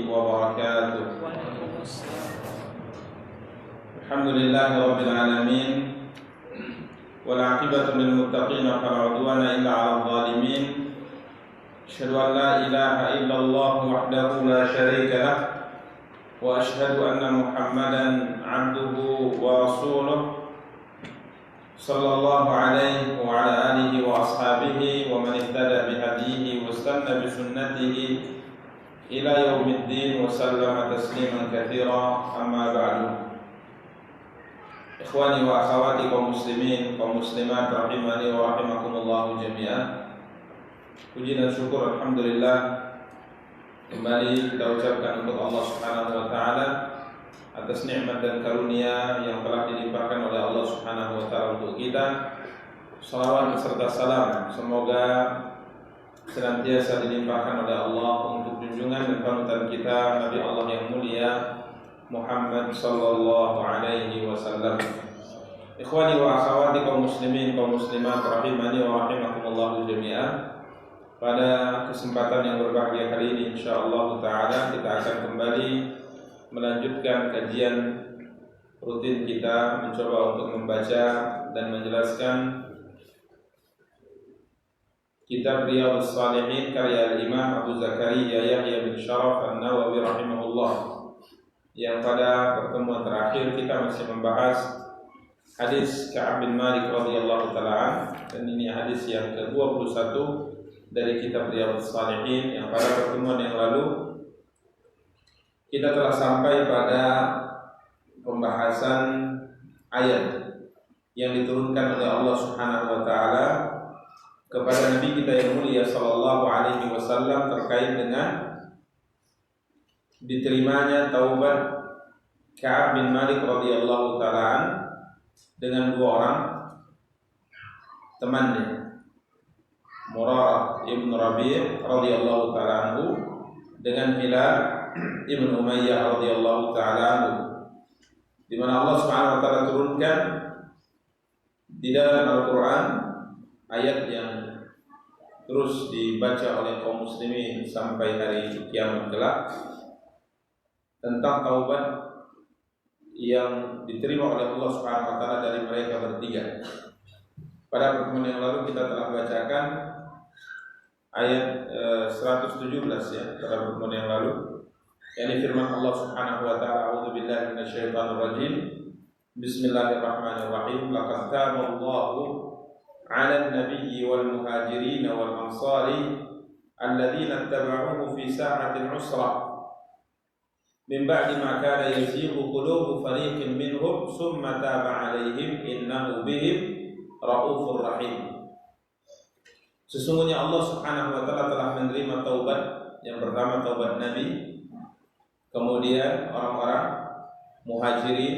وبركاته. الحمد لله رب العالمين والعاقبة للمتقين فلا عدوان إلا على الظالمين. أشهد أن لا إله إلا الله وحده لا شريك له وأشهد أن محمدا عبده ورسوله صلى الله عليه وعلى آله وأصحابه ومن اهتدى بهديه واستنى بسنته إلى يوم الدين وسلم تسليما كثيرا. أما بعد. Ikhwani wa akhwati kaum muslimin, kaum muslimat rahimani wa rahimakumullah jami'an. Puji dan syukur alhamdulillah kembali kita ucapkan untuk Allah Subhanahu wa taala atas nikmat dan karunia yang telah dilimpahkan oleh Allah Subhanahu wa taala untuk kita. Salawat serta salam semoga senantiasa dilimpahkan oleh Allah untuk junjungan dan panutan kita Nabi Allah yang mulia Muhammad sallallahu alaihi wasallam. Ikhwani wa akhwati kaum muslimin, kaum muslimat rahimani wa rahimakumullah jami'an. Pada kesempatan yang berbahagia kali ini insyaallah taala kita akan kembali melanjutkan kajian rutin kita, mencoba untuk membaca dan menjelaskan kitab Riyadhus Shalihin karya Imam Abu Zakaria Yahya bin Sharaf An-Nawawi rahimahullah. Yang pada pertemuan terakhir kita masih membahas hadis Ka'ab bin Malik radhiyallahu taala, dan ini hadis yang ke-21 dari kitab Riyadhus Shalihin. Yang pada pertemuan yang lalu kita telah sampai pada pembahasan ayat yang diturunkan oleh Allah Subhanahu wa taala kepada Nabi kita yang mulia sallallahu alaihi wasallam terkait dengan diterimanya taubat Ka'ab bin Malik radhiyallahu taala dengan dua orang temannya, Murarah ibn Rabi' radhiyallahu taala anhu dengan Hilal ibn Umayyah radhiyallahu taala anhu, di mana Allah Subhanahu wa taala turunkan di dalam Al-Qur'an ayat yang terus dibaca oleh kaum muslimin sampai hari kiamat kelak tentang taubat yang diterima oleh Allah Subhanahu wa taala dari mereka bertiga. Pada pertemuan yang lalu kita telah bacakan ayat 117 ya, pada pertemuan yang lalu, yakni firman Allah Subhanahu wa taala, a'udzubillahi minasyaitonir rajim. Bismillahirrahmanirrahim. Laqad taballahu 'alan nabiyyi wal muhajirin wal ansari alladziina ittaba'uuhu fi sa'atil 'usra min ba'di ma kana yazighu qulubu fariqin minhum summa taba 'alaihim innahu bihim raufur rahim. Sesungguhnya Allah Subhanahu wa taala telah menerima taubat yang pertama, taubat Nabi, kemudian orang-orang Muhajirin,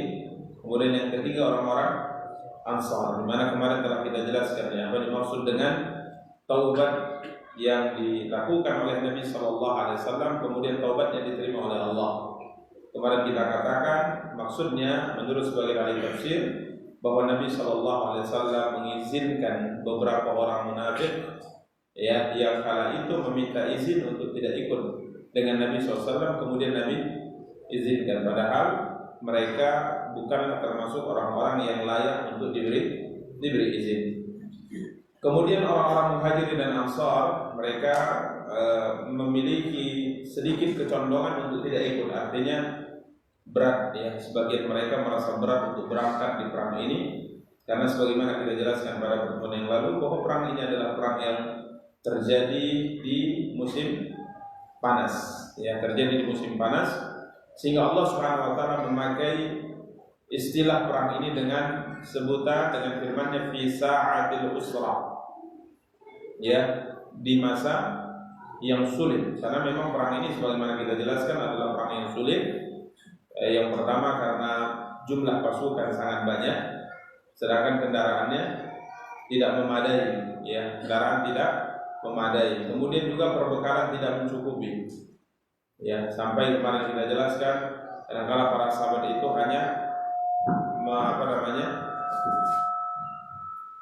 kemudian yang ketiga orang-orang Ansar. Di mana kemarin telah kita jelaskan ya, apa dimaksud dengan taubat yang dilakukan oleh Nabi sallallahu alaihi wasallam, kemudian taubat yang diterima oleh Allah. Kemarin kita katakan maksudnya menurut sebagian ahli tafsir bahwa Nabi sallallahu alaihi wasallam mengizinkan beberapa orang munafik ya yang kala itu meminta izin untuk tidak ikut dengan Nabi sallallahu alaihi wasallam, kemudian Nabi izinkan, padahal mereka bukanlah termasuk orang-orang yang layak untuk diberi izin. Kemudian orang-orang Muhajirin dan Ansar mereka memiliki sedikit kecondongan untuk tidak ikut, artinya berat ya, sebagian mereka merasa berat untuk berangkat di perang ini karena sebagaimana kita jelaskan pada pertemuan yang lalu bahwa perang ini adalah perang yang terjadi di musim panas ya, terjadi di musim panas, sehingga Allah Subhanahu wa taala memakai istilah perang ini dengan sebutan dengan firman-Nya fi sa'atil usra ya, di masa yang sulit. Karena memang perang ini sebagaimana kita jelaskan adalah perang yang sulit. Yang pertama karena jumlah pasukan sangat banyak, sedangkan kendaraannya tidak memadai ya, kendaraan tidak memadai. Kemudian juga perbekalan tidak mencukupi. Ya, sampai kemarin kita jelaskan kadang-kala para sahabat itu hanya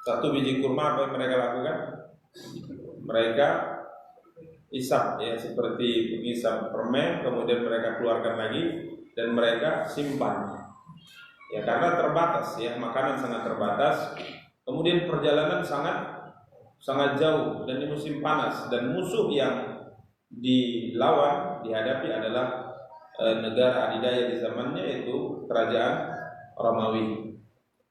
satu biji kurma, apa yang mereka lakukan? Mereka isap ya, seperti mengisap permen, kemudian mereka keluarkan lagi dan mereka simpan. Ya karena terbatas ya, makanan sangat terbatas. Kemudian perjalanan sangat jauh dan di musim panas, dan musuh yang dilawan dihadapi adalah negara adidaya di zamannya, yaitu kerajaan Romawi.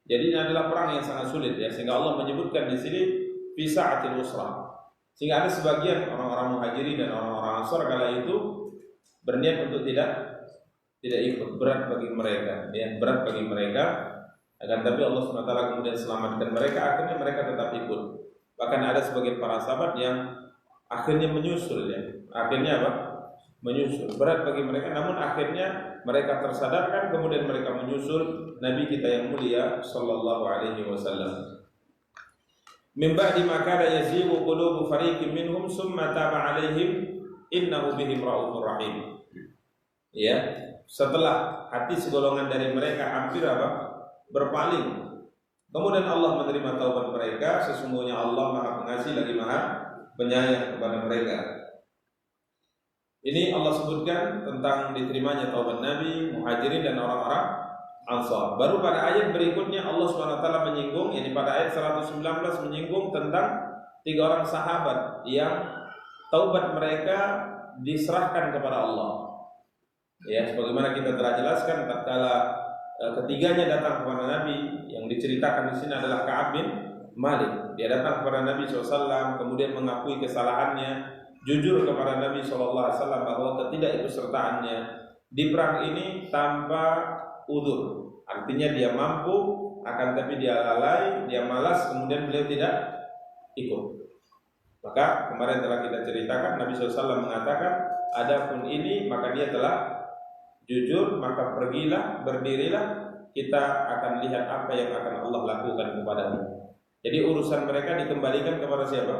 Jadi ini adalah perang yang sangat sulit ya, sehingga Allah menyebutkan di sini fi sa'atil usra. Sehingga ada sebagian orang-orang muhajirin dan orang-orang ansar kala itu berniat untuk tidak ikut, berat bagi mereka ya, berat bagi mereka. Akan tapi Allah SWT kemudian selamatkan mereka, akhirnya mereka tetap ikut. Bahkan ada sebagian para sahabat yang akhirnya menyusul ya. Akhirnya apa? Menyusul. Berat bagi mereka, namun akhirnya mereka tersadarkan, kemudian mereka menyusul Nabi kita yang mulia sallallahu alaihi wasallam. Min ba'di ma kana yazighu qulubu fariqin minhum summa taba alaihim innahu bihim raufur rahim. Ya, setelah hati segolongan dari mereka hampir apa? Berpaling. Kemudian Allah menerima taubat mereka, sesungguhnya Allah Maha Pengasih lagi Maha Penyayang kepada mereka. Ini Allah sebutkan tentang diterimanya taubat Nabi, Muhajirin dan orang-orang Ansar. Baru pada ayat berikutnya Allah SWT menyinggung, yakni pada ayat 119 menyinggung tentang 3 orang sahabat yang taubat mereka diserahkan kepada Allah. Ya, sebagaimana kita telah jelaskan, tatkala ketiganya datang kepada Nabi, yang diceritakan di sini adalah Ka'ab bin Malik. Dia datang kepada Nabi SAW, kemudian mengakui kesalahannya, jujur kepada Nabi SAW bahwa ketidakikutsertaannya di perang ini tanpa udzur. Artinya dia mampu, akan tapi dia lalai, dia malas, kemudian beliau tidak ikut. Maka kemarin telah kita ceritakan, Nabi SAW mengatakan, adapun ini maka dia telah jujur, maka pergilah, berdirilah, kita akan lihat apa yang akan Allah lakukan kepadamu. Jadi urusan mereka dikembalikan kepada siapa?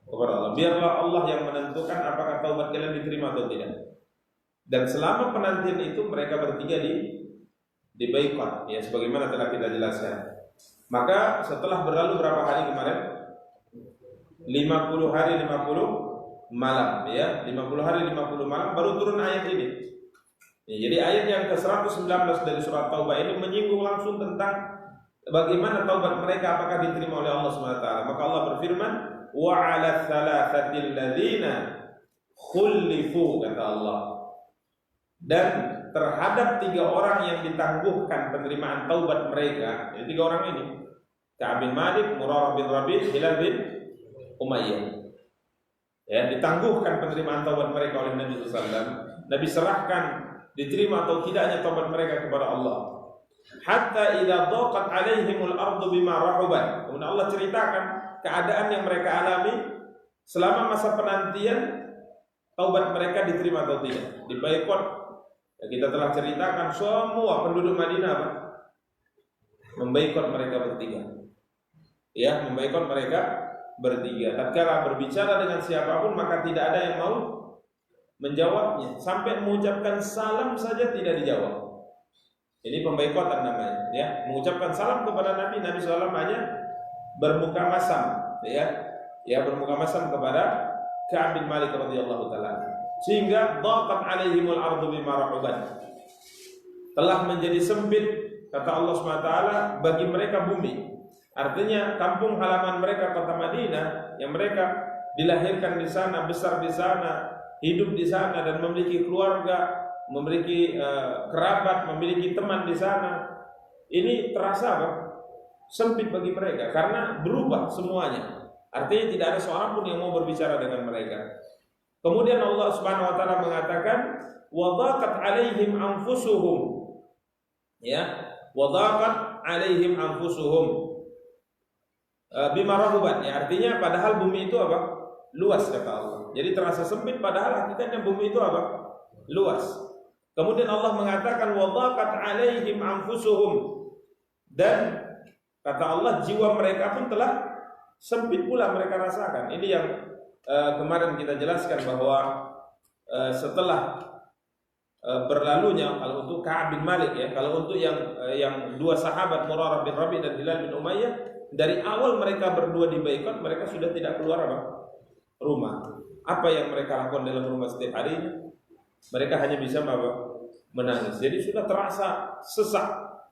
Kepada Allah. Biarlah Allah yang menentukan apakah taubat kalian diterima atau tidak. Dan selama penantian itu mereka bertiga di baikot, ya sebagaimana telah kita jelaskan. Maka setelah berlalu berapa hari kemarin? 50 hari 50 malam, ya 50 hari 50 malam baru turun ayat ini. Ya, jadi ayat yang ke-119 dari surat Taubah ini menyinggung langsung tentang bagaimana taubat mereka apakah diterima oleh Allah SWT. Maka Allah berfirman, wa 'ala tsalatsatil ladzina khulifu, kata Allah. Dan terhadap 3 orang yang ditangguhkan penerimaan taubat mereka, ini 3 orang ini, Ka'ab bin Malik, Murarah bin Rabi', Hilal bin Umayyah. Ya, ditangguhkan penerimaan taubat mereka oleh Nabi SAW. Nabi serahkan diterima atau tidaknya taubat mereka kepada Allah. Hatta idza dhaqat 'alaihimul ardu bima rahubat. Kemudian Allah ceritakan keadaan yang mereka alami selama masa penantian taubat mereka diterima atau tidak. Di Baikot ya, kita telah ceritakan semua penduduk Madinah apa? Membaikot mereka bertiga. Ya, membaikot mereka bertiga. Tatkala berbicara dengan siapapun maka tidak ada yang mau menjawabnya, sampai mengucapkan salam saja tidak dijawab. Ini pembaikotan namanya, ya. Mengucapkan salam kepada Nabi SAW hanya bermuka masam, ya bermuka masam kepada Ka'ab bin Malik radhiyallahu taala. Sehingga dhaqat 'alaihimul ardu bima rahubat. Telah menjadi sempit, kata Allah SWT, bagi mereka bumi. Artinya kampung halaman mereka kota Madinah yang mereka dilahirkan di sana, besar di sana, hidup di sana dan memiliki keluarga, memiliki kerabat, memiliki teman di sana. Ini terasa apa? Sempit bagi mereka karena berubah semuanya. Artinya tidak ada seorang pun yang mau berbicara dengan mereka. Kemudian Allah Subhanahu wa taala mengatakan wa dhaqat 'alaihim anfusuhum. Ya, wa dhaqat 'alaihim anfusuhum bima rahubat. Ya, artinya padahal bumi itu apa? Luas, kata Allah. Jadi terasa sempit padahal hakikatnya bumi itu apa? Luas. Kemudian Allah mengatakan wa dhaqat 'alaihim anfusuhum, dan kata Allah jiwa mereka pun telah sempit pula mereka rasakan. Ini yang kemarin kita jelaskan bahwa setelah berlalunya, kalau untuk Ka'ab bin Malik ya, kalau untuk yang 2 sahabat Murarah bin Rabi' dan Hilal bin Umayyah, dari awal mereka berdua di Baikot mereka sudah tidak keluar apa? Rumah. apa yang mereka lakukan dalam rumah setiap harinya, mereka hanya bisa menangis. Jadi sudah terasa sesak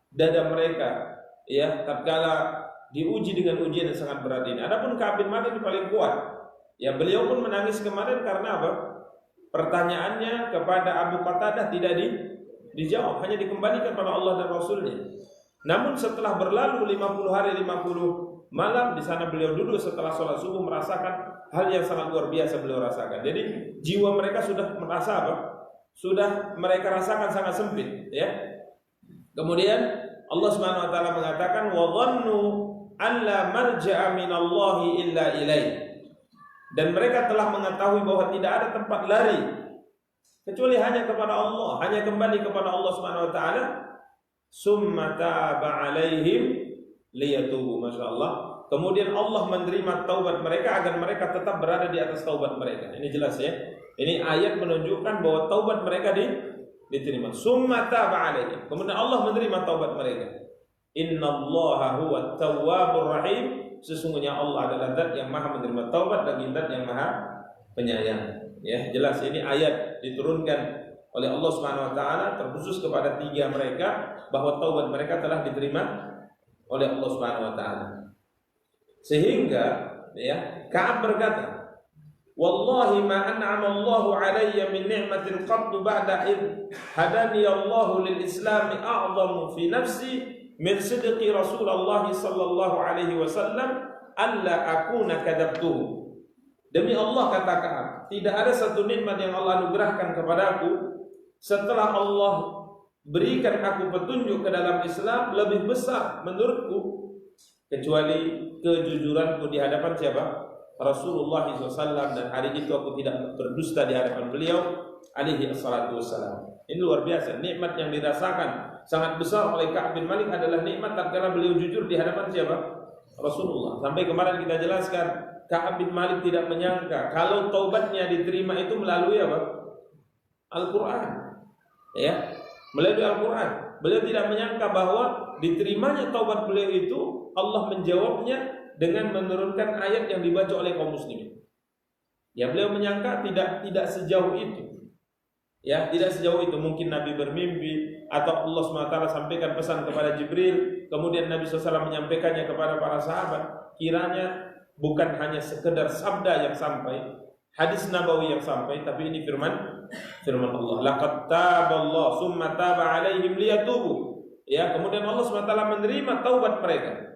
dada mereka, ya, tatkala diuji dengan ujian yang sangat berat ini. Adapun Ka'ab bin Malik paling kuat. Ya, beliau pun menangis kemarin karena apa? Pertanyaannya kepada Abu Qatadah tidak dijawab, hanya dikembalikan pada Allah dan Rasulnya. Namun setelah berlalu 50 hari 50 malam di sana beliau duduk setelah sholat subuh merasakan hal yang sangat luar biasa beliau rasakan. Jadi jiwa mereka sudah merasa apa? Sudah mereka rasakan sangat sempit, ya. Kemudian Allah Subhanahu wa taala mengatakan wa dhannu an la marja'a minallahi illa ilaih. Dan mereka telah mengetahui bahwa tidak ada tempat lari kecuali hanya kepada Allah, hanya kembali kepada Allah Subhanahu wa taala. Summa taba alaihim liyatubu, masyaallah. Kemudian Allah menerima taubat mereka agar mereka tetap berada di atas taubat mereka. Ini jelas, ya. Ini ayat menunjukkan bahwa taubat mereka diterima. Summa taba alaihim. Kemudian Allah menerima taubat mereka. Innallaha huwat tawwabur rahim. Sesungguhnya Allah adalah zat yang maha menerima taubat lagi zat yang maha penyayang. Ya, jelas ini ayat diturunkan oleh Allah Subhanahu wa taala terkhusus kepada tiga mereka bahwa taubat mereka telah diterima oleh Allah Subhanahu wa taala. Sehingga, ya, Ka'ab berkata, "Wallahi ma an'ama Allahu 'alayya min ni'matin qattu ba'da id hadani Allahu lil Islam a'zamu fi nafsi min sidqi Rasulullah sallallahu alaihi wasallam alla akuna kadzabtuhu." Demi Allah, kata Ka'ab, tidak ada satu nikmat yang Allah anugerahkan kepadaku setelah Allah berikan aku petunjuk ke dalam Islam lebih besar menurutku kecuali kejujuranku di hadapan siapa? Rasulullah SAW, dan hari itu aku tidak berdusta di hadapan beliau alaihi wassalatu wassalam. Ini luar biasa, nikmat yang dirasakan sangat besar oleh Ka'ab bin Malik adalah nikmat tatkala beliau jujur di hadapan siapa? Rasulullah. Sampai kemarin kita jelaskan, Ka'ab bin Malik tidak menyangka kalau taubatnya diterima itu melalui apa? Al-Quran. Ya, melalui Al-Quran. Beliau tidak menyangka bahwa diterimanya taubat beliau itu Allah menjawabnya dengan menurunkan ayat yang dibaca oleh kaum muslimin. Ya, beliau menyangka tidak sejauh itu. Ya, tidak sejauh itu. Mungkin Nabi bermimpi atau Allah SWT sampaikan pesan kepada Jibril, kemudian Nabi SAW menyampaikannya kepada para sahabat. Kiranya bukan hanya sekedar sabda yang sampai, hadis nabawi yang sampai, tapi ini firman Allah. Laqad taballahu summa taba alaihim liyatubu. Ya, kemudian Allah SWT menerima taubat mereka.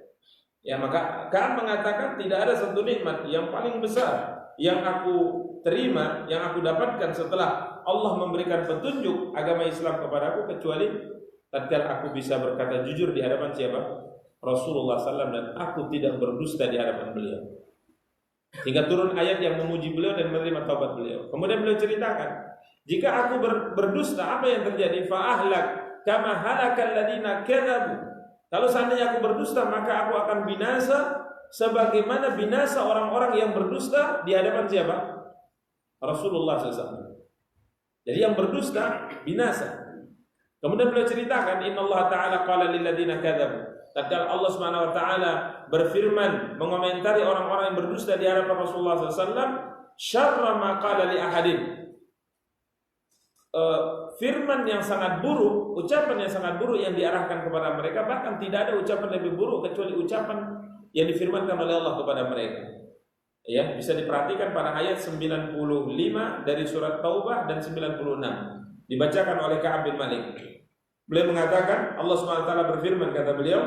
Ya, maka Ka'ab mengatakan tidak ada satu nikmat yang paling besar yang aku terima, yang aku dapatkan setelah Allah memberikan petunjuk agama Islam kepadaku kecuali tatkala aku bisa berkata jujur di hadapan siapa? Rasulullah SAW, dan aku tidak berdusta di hadapan beliau. Hingga turun ayat yang memuji beliau dan menerima taubat beliau. Kemudian beliau ceritakan, jika aku berdusta, apa yang terjadi? Fa'ahlak kama halakal ladina kadzabu. Kalau seandainya aku berdusta, maka aku akan binasa sebagaimana binasa orang-orang yang berdusta di hadapan siapa? Rasulullah SAW. Jadi yang berdusta binasa. Kemudian beliau ceritakan, innallaha ta'ala qala lil ladina kadzabu. Tatkala Allah Subhanahu wa taala berfirman mengomentari orang-orang yang berdusta di hadapan Rasulullah SAW, syarra ma qala li ahadin. Firman yang sangat buruk, ucapan yang sangat buruk yang diarahkan kepada mereka, bahkan tidak ada ucapan lebih buruk kecuali ucapan yang difirmankan oleh Allah kepada mereka. Ya, bisa diperhatikan pada ayat 95 dari surat Taubah dan 96 dibacakan oleh Ka'ab bin Malik. Beliau mengatakan, Allah SWT berfirman, kata beliau,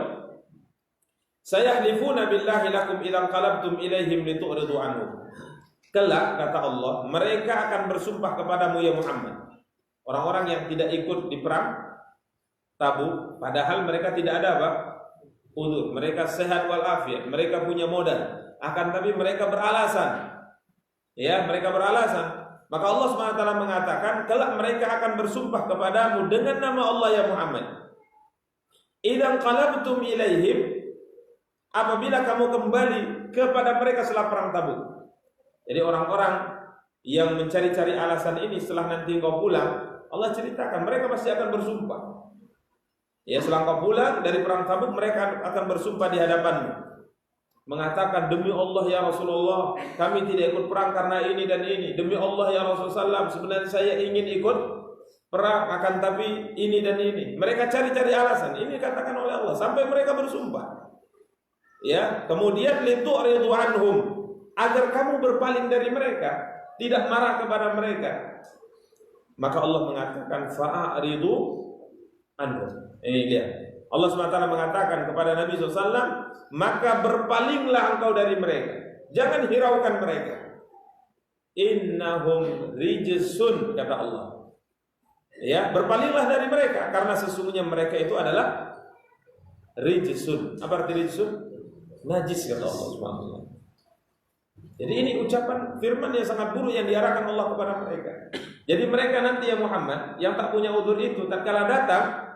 sayahlifuna billahi lakum idza qalabtum ilaihim litu'ridu anhum. Kelak, kata Allah, mereka akan bersumpah kepadamu ya Muhammad, orang-orang yang tidak ikut di perang Tabuk, padahal mereka tidak ada apa? Udzur. Mereka sehat walafiat, mereka punya modal, akan tapi mereka beralasan. Ya, mereka beralasan. Maka Allah SWT mengatakan, kelak mereka akan bersumpah kepadamu dengan nama Allah ya Muhammad. Idza qalabtum ilaihim, apabila kamu kembali kepada mereka setelah perang Tabuk. Jadi orang-orang yang mencari-cari alasan ini setelah nanti engkau pulang, Allah ceritakan mereka pasti akan bersumpah. Ya, setelah engkau pulang dari perang Tabuk, mereka akan bersumpah di hadapanmu. mengatakan, demi Allah ya Rasulullah, kami tidak ikut perang karena ini dan ini. Demi Allah ya Rasulullah, sebenarnya saya ingin ikut perang, akan tapi ini dan ini. Mereka cari-cari alasan. Ini dikatakan oleh Allah sampai mereka bersumpah. Ya, kemudian litu'ridu anhum, agar kamu berpaling dari mereka, tidak marah kepada mereka. Maka Allah mengatakan fa'aridu anhum. Ini dia. Allah SWT mengatakan kepada Nabi SAW, maka berpalinglah engkau dari mereka, jangan hiraukan mereka. Innahum rijsun, kata Allah. Ya, berpalinglah dari mereka karena sesungguhnya mereka itu adalah rijsun. Apa arti rijsun? Najis, kata Allah SWT. Jadi ini ucapan firman yang sangat buruk yang diarahkan Allah kepada mereka. Jadi mereka nanti ya Muhammad yang tak punya udzur itu, tatkala datang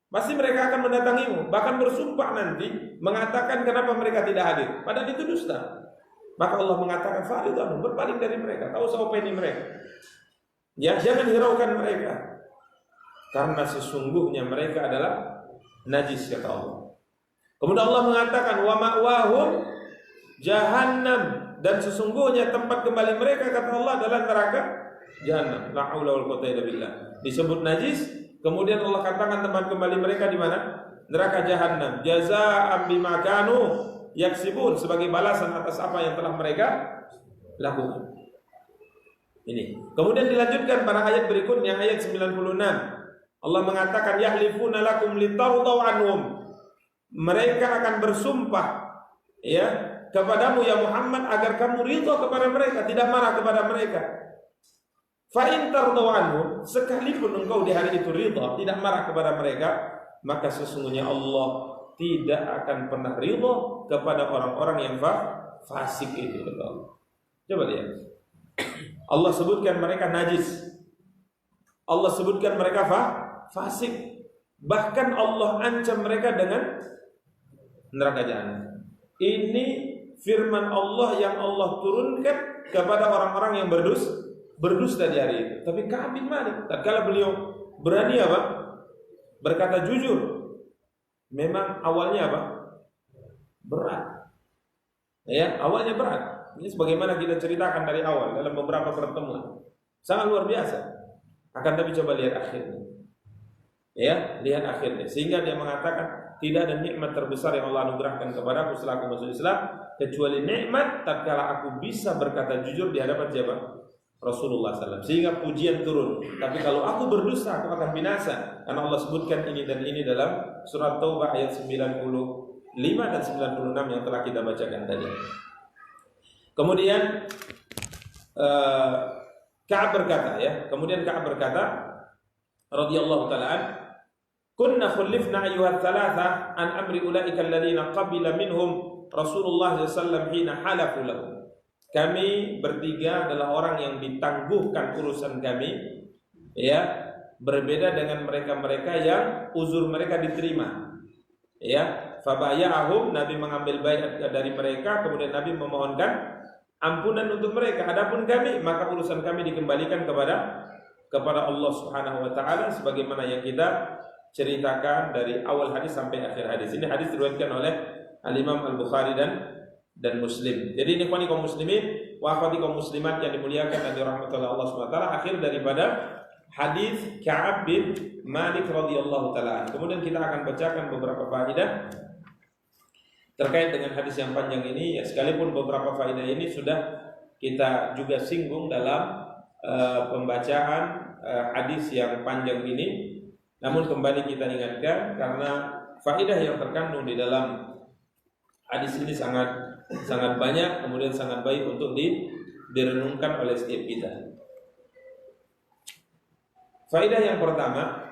pasti mereka akan mendatangimu, bahkan bersumpah nanti mengatakan kenapa mereka tidak hadir, padahal itu dusta. Maka Allah mengatakan fa'ridu anhum, berpaling dari mereka, tahu siapa ini mereka. Ya, jangan hiraukan mereka, karena sesungguhnya mereka adalah najis, kata Allah. Kemudian Allah mengatakan wa ma'wahum jahannam, dan sesungguhnya tempat kembali mereka, kata Allah, adalah neraka jahannam. La haula wal quwwata illa billah. Disebut najis. Kemudian Allah katakan tempat kembali mereka di mana? Neraka jahanam. Jazaa'an bima kanu yaksibun, sebagai balasan atas apa yang telah mereka lakukan. Ini. Kemudian dilanjutkan pada ayat berikutnya, ayat 96. Allah mengatakan yahlifuna lakum litardaw anhum. Mereka akan bersumpah ya kepadamu ya Muhammad agar kamu ridha kepada mereka, tidak marah kepada mereka. Fa in tardaw anhum, sekalipun engkau di hari itu ridha, tidak marah kepada mereka, maka sesungguhnya Allah tidak akan pernah ridha kepada orang-orang yang fasik itu, betul. Coba lihat. Allah sebutkan mereka najis. Allah sebutkan mereka fasik. Bahkan Allah ancam mereka dengan neraka jahanam. Ini firman Allah yang Allah turunkan kepada orang-orang yang berdusta di hari itu. Tapi Ka'ab bin Malik, tatkala beliau berani apa? Berkata jujur. Memang awalnya apa? Berat. Ya, awalnya berat. Ini sebagaimana kita ceritakan dari awal dalam beberapa pertemuan. Sangat luar biasa. Akan tapi coba lihat akhirnya. Ya, lihat akhirnya. Sehingga dia mengatakan tidak ada nikmat terbesar yang Allah anugerahkan kepadaku selaku masuk Islam kecuali nikmat tatkala aku bisa berkata jujur di hadapan siapa? Rasulullah SAW. Sehingga pujian turun. Tapi kalau aku berdusta, aku akan binasa. Karena Allah sebutkan ini dan ini dalam surat Taubah ayat 95 dan 96 yang telah kita bacakan tadi. Kemudian Ka'ab berkata, ya. Kemudian Ka'ab berkata, radhiyallahu ta'ala, kunna khullifna ayyuhat thalatha an amri ulaika alladhina qabila minhum Rasulullah SAW hina halafu lahu. Kami bertiga adalah orang yang ditangguhkan urusan kami, ya, berbeda dengan mereka-mereka yang uzur mereka diterima. Ya, fabaya'ahum, Nabi mengambil baiat dari mereka, kemudian Nabi memohonkan ampunan untuk mereka. Adapun kami, maka urusan kami dikembalikan kepada Allah Subhanahu wa taala sebagaimana yang kita ceritakan dari awal hadis sampai akhir hadis. Ini hadis diriwayatkan oleh Al-Imam Al-Bukhari dan Muslim. Jadi ini kaum muslimin wa akhwati kaum muslimat yang dimuliakan dan dirahmati oleh Allah Subhanahu wa taala, akhir daripada hadis Ka'ab bin Malik radhiyallahu taala. Kemudian kita akan bacakan beberapa faedah terkait dengan hadis yang panjang ini, ya, sekalipun beberapa faedah ini sudah kita juga singgung dalam pembacaan hadis yang panjang ini, namun kembali kita ingatkan karena faedah yang terkandung di dalam hadis ini sangat banyak, kemudian sangat baik untuk direnungkan oleh setiap kita. Faedah yang pertama,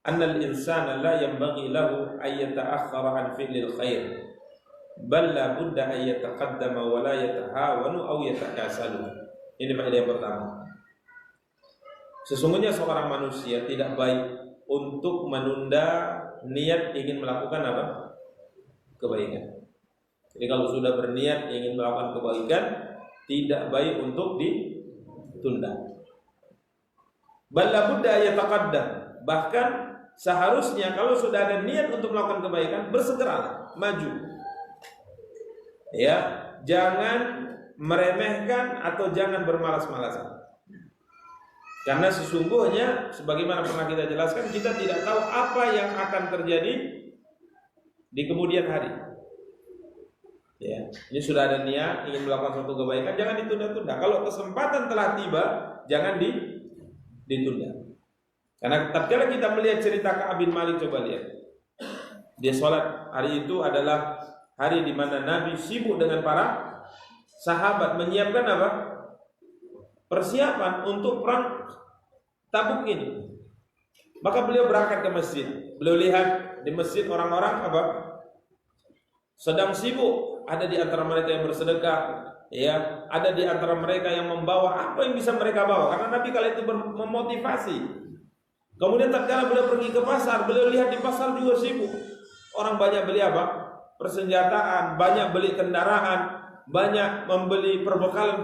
annal insana la yanbaghi lahu ay yata'akhkhara an fi'lil khair, bal la budda ay yataqaddama wa la yatahawanu aw yatakasalu. Ini faedah yang pertama. Sesungguhnya seorang manusia tidak baik untuk menunda niat ingin melakukan apa? Kebaikan. Jadi kalau sudah berniat ingin melakukan kebaikan, tidak baik untuk ditunda. Bal la budda yataqaddam, bahkan seharusnya kalau sudah ada niat untuk melakukan kebaikan, bersegeralah, maju. Ya, jangan meremehkan atau jangan bermalas-malasan. Karena sesungguhnya sebagaimana pernah kita jelaskan, kita tidak tahu apa yang akan terjadi di kemudian hari. Ya, ini sudah ada niat ingin melakukan suatu kebaikan, jangan ditunda-tunda. Kalau kesempatan telah tiba, jangan ditunda. Karena tatkala kita melihat cerita Ka'ab bin Malik, coba lihat. Dia sholat, hari itu adalah hari di mana Nabi sibuk dengan para sahabat menyiapkan apa? Persiapan untuk perang Tabuk ini. Maka beliau berangkat ke masjid. Beliau lihat di masjid orang-orang apa? Sedang sibuk. Ada di antara mereka yang bersedekah, ya, ada di antara mereka yang membawa apa yang bisa mereka bawa. Karena Nabi kala itu memotivasi. Kemudian tatkala beliau pergi ke pasar, beliau lihat di pasar juga sibuk. Orang banyak beli apa? Persenjataan, banyak beli kendaraan, banyak membeli perbekalan